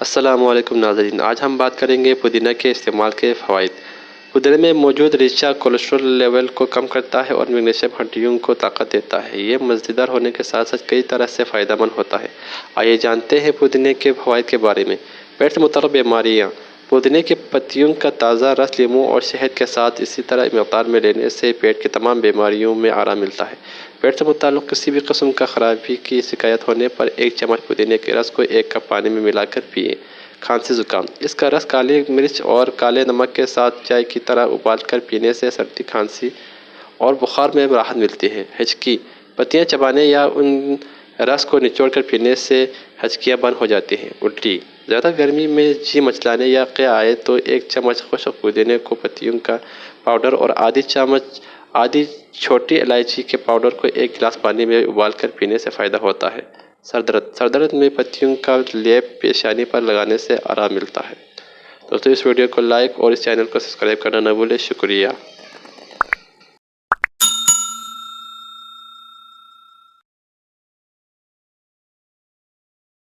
السلام علیکم ناظرین، آج ہم بات کریں گے پودینہ کے استعمال کے فوائد۔ پودینے میں موجود ریشہ کولیسٹرول لیول کو کم کرتا ہے اور میگنیشیم ہڈیوں کو طاقت دیتا ہے۔ یہ مزیدار ہونے کے ساتھ ساتھ کئی طرح سے فائدہ مند ہوتا ہے۔ آئیے جانتے ہیں پودینے کے فوائد کے بارے میں۔ پیٹ سے متعلق بیماریاں۔ پودینے کی پتیوں کا تازہ رس لیموں اور شہد کے ساتھ اسی طرح مقدار میں لینے سے پیٹ کی تمام بیماریوں میں آرام ملتا ہے۔ پیٹ سے متعلق کسی بھی قسم کا خرابی کی شکایت ہونے پر 1 چمچ پودینے کے رس کو 1 کپ پانی میں ملا کر پیئیں۔ کھانسی زکام۔ اس کا رس کالی مرچ اور کالے نمک کے ساتھ چائے کی طرح ابال کر پینے سے سردی، کھانسی اور بخار میں راحت ملتی ہے۔ ہچکی۔ پتیاں چبانے یا ان رس کو نچوڑ کر پینے سے ہچکیاں بند ہو جاتی ہیں۔ الٹی۔ زیادہ گرمی میں جی مچلانے یا قے آئے تو 1 چمچ خشک پودینے کو پتیوں کا پاؤڈر اور آدھی چھوٹی الائچی کے پاؤڈر کو 1 گلاس پانی میں ابال کر پینے سے فائدہ ہوتا ہے۔ سر درد میں پتیوں کا لیپ پیشانی پر لگانے سے آرام ملتا ہے۔ دوستو، اس ویڈیو کو لائک اور اس چینل کو سبسکرائب کرنا نہ بھولیں۔ شکریہ۔